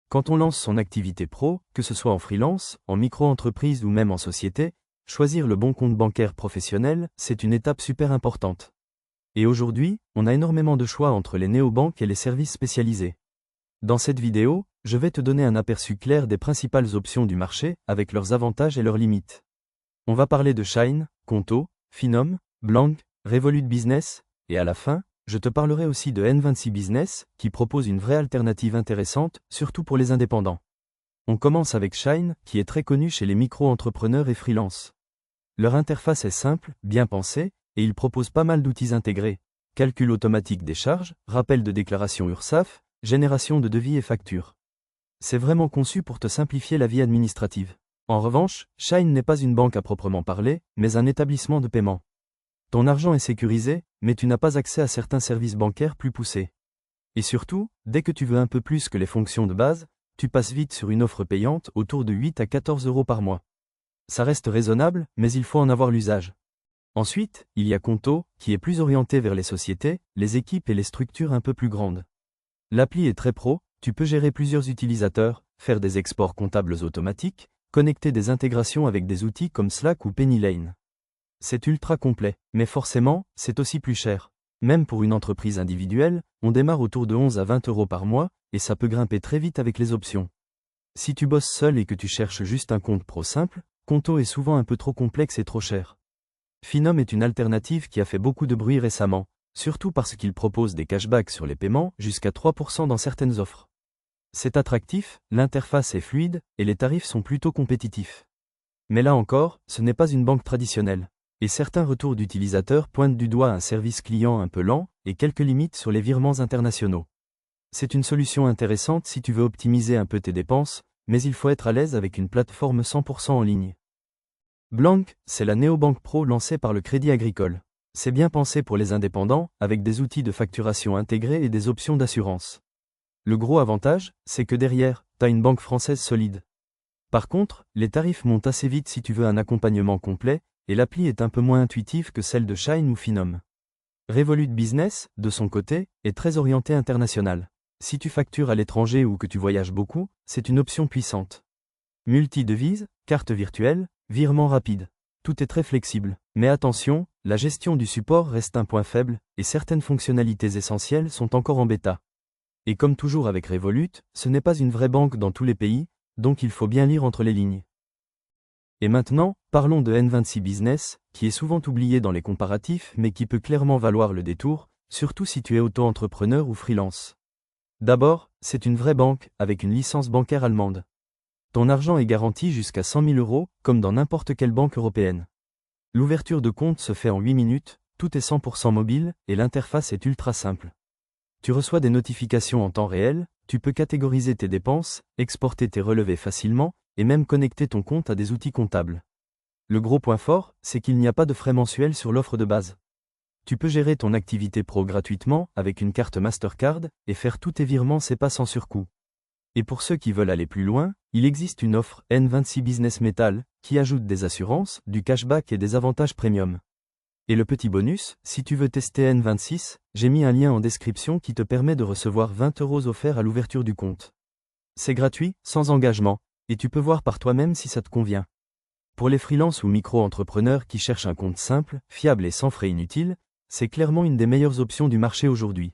Quand on lance son activité pro, que ce soit en freelance, en micro-entreprise ou même en société, choisir le bon compte bancaire professionnel, c'est une étape super importante. Et aujourd'hui, on a énormément de choix entre les néobanques et les services spécialisés. Dans cette vidéo, je vais te donner un aperçu clair des principales options du marché, avec leurs avantages et leurs limites. On va parler de Shine, Konto, Finom, Blank, Revolut Business, et à la fin, je te parlerai aussi de N26 Business, qui propose une vraie alternative intéressante, surtout pour les indépendants. On commence avec Shine, qui est très connu chez les micro-entrepreneurs et freelance. Leur interface est simple, bien pensée, et ils proposent pas mal d'outils intégrés. Calcul automatique des charges, rappel de déclaration URSSAF, génération de devis et factures. C'est vraiment conçu pour te simplifier la vie administrative. En revanche, Shine n'est pas une banque à proprement parler, mais un établissement de paiement. Ton argent est sécurisé, mais tu n'as pas accès à certains services bancaires plus poussés. Et surtout, dès que tu veux un peu plus que les fonctions de base, tu passes vite sur une offre payante autour de 8 à 14 € par mois. Ça reste raisonnable, mais il faut en avoir l'usage. Ensuite, il y a Konto, qui est plus orienté vers les sociétés, les équipes et les structures un peu plus grandes. L'appli est très pro, tu peux gérer plusieurs utilisateurs, faire des exports comptables automatiques, connecter des intégrations avec des outils comme Slack ou Pennylane. C'est ultra complet, mais forcément, c'est aussi plus cher. Même pour une entreprise individuelle, on démarre autour de 11 à 20 € par mois, et ça peut grimper très vite avec les options. Si tu bosses seul et que tu cherches juste un compte pro simple, Konto est souvent un peu trop complexe et trop cher. Finom est une alternative qui a fait beaucoup de bruit récemment, surtout parce qu'il propose des cashbacks sur les paiements jusqu'à 3% dans certaines offres. C'est attractif, l'interface est fluide, et les tarifs sont plutôt compétitifs. Mais là encore, ce n'est pas une banque traditionnelle. Et certains retours d'utilisateurs pointent du doigt un service client un peu lent et quelques limites sur les virements internationaux. C'est une solution intéressante si tu veux optimiser un peu tes dépenses, mais il faut être à l'aise avec une plateforme 100% en ligne. Blank, c'est la néobanque pro lancée par le Crédit Agricole. C'est bien pensé pour les indépendants, avec des outils de facturation intégrés et des options d'assurance. Le gros avantage, c'est que derrière, t'as une banque française solide. Par contre, les tarifs montent assez vite si tu veux un accompagnement complet, et l'appli est un peu moins intuitive que celle de Shine ou Finom. Revolut Business, de son côté, est très orienté international. Si tu factures à l'étranger ou que tu voyages beaucoup, c'est une option puissante. Multi-devise, carte virtuelle, virement rapide. Tout est très flexible. Mais attention, la gestion du support reste un point faible, et certaines fonctionnalités essentielles sont encore en bêta. Et comme toujours avec Revolut, ce n'est pas une vraie banque dans tous les pays, donc il faut bien lire entre les lignes. Et maintenant, parlons de N26 Business, qui est souvent oublié dans les comparatifs mais qui peut clairement valoir le détour, surtout si tu es auto-entrepreneur ou freelance. D'abord, c'est une vraie banque, avec une licence bancaire allemande. Ton argent est garanti jusqu'à 100 000 €, comme dans n'importe quelle banque européenne. L'ouverture de compte se fait en 8 minutes, tout est 100% mobile, et l'interface est ultra simple. Tu reçois des notifications en temps réel, tu peux catégoriser tes dépenses, exporter tes relevés facilement, et même connecter ton compte à des outils comptables. Le gros point fort, c'est qu'il n'y a pas de frais mensuels sur l'offre de base. Tu peux gérer ton activité pro gratuitement avec une carte Mastercard et faire tous tes virements SEPA sans surcoût. Et pour ceux qui veulent aller plus loin, il existe une offre N26 Business Metal qui ajoute des assurances, du cashback et des avantages premium. Et le petit bonus, si tu veux tester N26, j'ai mis un lien en description qui te permet de recevoir 20 € offerts à l'ouverture du compte. C'est gratuit, sans engagement, et tu peux voir par toi-même si ça te convient. Pour les freelances ou micro-entrepreneurs qui cherchent un compte simple, fiable et sans frais inutiles, c'est clairement une des meilleures options du marché aujourd'hui.